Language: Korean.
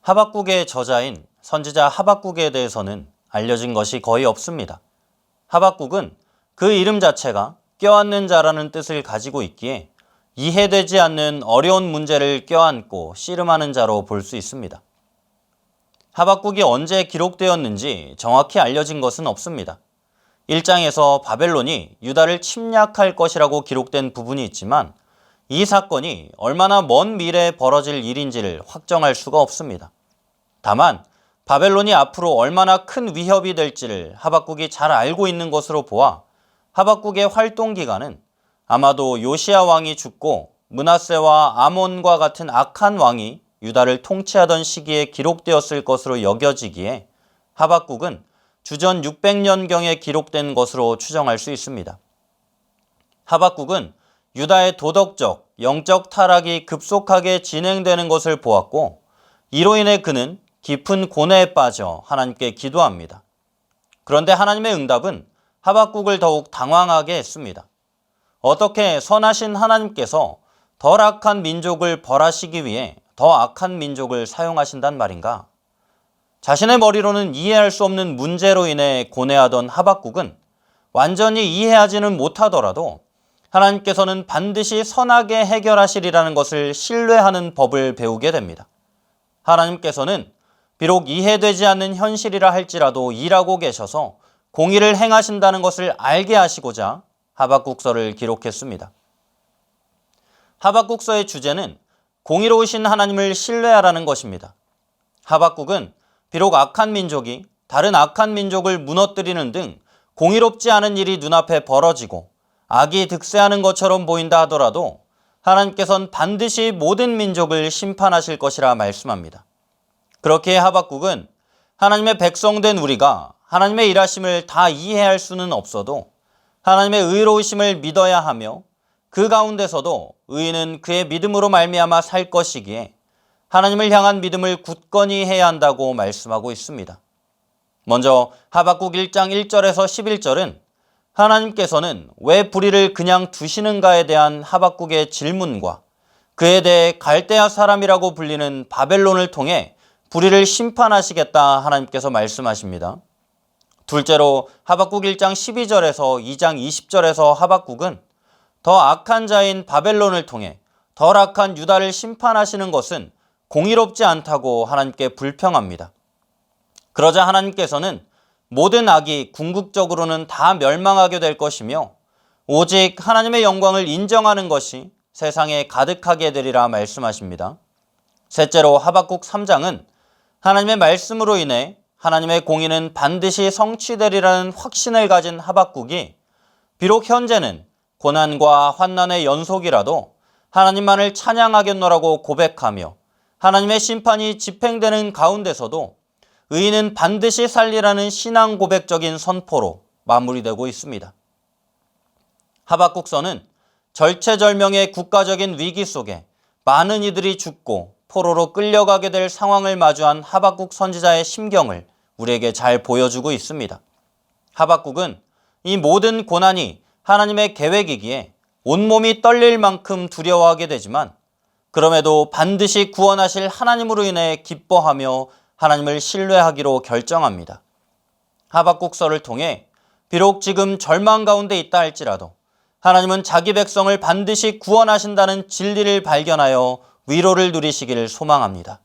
하박국의 저자인 선지자 하박국에 대해서는 알려진 것이 거의 없습니다. 하박국은 그 이름 자체가 껴안는 자라는 뜻을 가지고 있기에 이해되지 않는 어려운 문제를 껴안고 씨름하는 자로 볼 수 있습니다. 하박국이 언제 기록되었는지 정확히 알려진 것은 없습니다. 1장에서 바벨론이 유다를 침략할 것이라고 기록된 부분이 있지만 이 사건이 얼마나 먼 미래에 벌어질 일인지를 확정할 수가 없습니다. 다만 바벨론이 앞으로 얼마나 큰 위협이 될지를 하박국이 잘 알고 있는 것으로 보아 하박국의 활동 기간은 아마도 요시야 왕이 죽고 므낫세와 아몬과 같은 악한 왕이 유다를 통치하던 시기에 기록되었을 것으로 여겨지기에 하박국은 주전 600년경에 기록된 것으로 추정할 수 있습니다. 하박국은 유다의 도덕적, 영적 타락이 급속하게 진행되는 것을 보았고 이로 인해 그는 깊은 고뇌에 빠져 하나님께 기도합니다. 그런데 하나님의 응답은 하박국을 더욱 당황하게 했습니다. 어떻게 선하신 하나님께서 덜 악한 민족을 벌하시기 위해 더 악한 민족을 사용하신단 말인가? 자신의 머리로는 이해할 수 없는 문제로 인해 고뇌하던 하박국은 완전히 이해하지는 못하더라도 하나님께서는 반드시 선하게 해결하시리라는 것을 신뢰하는 법을 배우게 됩니다. 하나님께서는 비록 이해되지 않는 현실이라 할지라도 일하고 계셔서 공의를 행하신다는 것을 알게 하시고자 하박국서를 기록했습니다. 하박국서의 주제는 공의로우신 하나님을 신뢰하라는 것입니다. 하박국은 비록 악한 민족이 다른 악한 민족을 무너뜨리는 등 공의롭지 않은 일이 눈앞에 벌어지고 악이 득세하는 것처럼 보인다 하더라도 하나님께서는 반드시 모든 민족을 심판하실 것이라 말씀합니다. 그렇게 하박국은 하나님의 백성된 우리가 하나님의 일하심을 다 이해할 수는 없어도 하나님의 의로우심을 믿어야 하며 그 가운데서도 의인은 그의 믿음으로 말미암아 살 것이기에 하나님을 향한 믿음을 굳건히 해야 한다고 말씀하고 있습니다. 먼저 하박국 1장 1절에서 11절은 하나님께서는 왜 불의를 그냥 두시는가에 대한 하박국의 질문과 그에 대해 갈대아 사람이라고 불리는 바벨론을 통해 불의를 심판하시겠다 하나님께서 말씀하십니다. 둘째로 하박국 1장 12절에서 2장 20절에서 하박국은 더 악한 자인 바벨론을 통해 덜 악한 유다를 심판하시는 것은 공의롭지 않다고 하나님께 불평합니다. 그러자 하나님께서는 모든 악이 궁극적으로는 다 멸망하게 될 것이며 오직 하나님의 영광을 인정하는 것이 세상에 가득하게 되리라 말씀하십니다. 셋째로 하박국 3장은 하나님의 말씀으로 인해 하나님의 공의는 반드시 성취되리라는 확신을 가진 하박국이 비록 현재는 고난과 환난의 연속이라도 하나님만을 찬양하겠노라고 고백하며 하나님의 심판이 집행되는 가운데서도 의인은 반드시 살리라는 신앙 고백적인 선포로 마무리되고 있습니다. 하박국서는 절체절명의 국가적인 위기 속에 많은 이들이 죽고 포로로 끌려가게 될 상황을 마주한 하박국 선지자의 심경을 우리에게 잘 보여주고 있습니다. 하박국은 이 모든 고난이 하나님의 계획이기에 온몸이 떨릴 만큼 두려워하게 되지만 그럼에도 반드시 구원하실 하나님으로 인해 기뻐하며 하나님을 신뢰하기로 결정합니다. 하박국서를 통해 비록 지금 절망 가운데 있다 할지라도 하나님은 자기 백성을 반드시 구원하신다는 진리를 발견하여 위로를 누리시기를 소망합니다.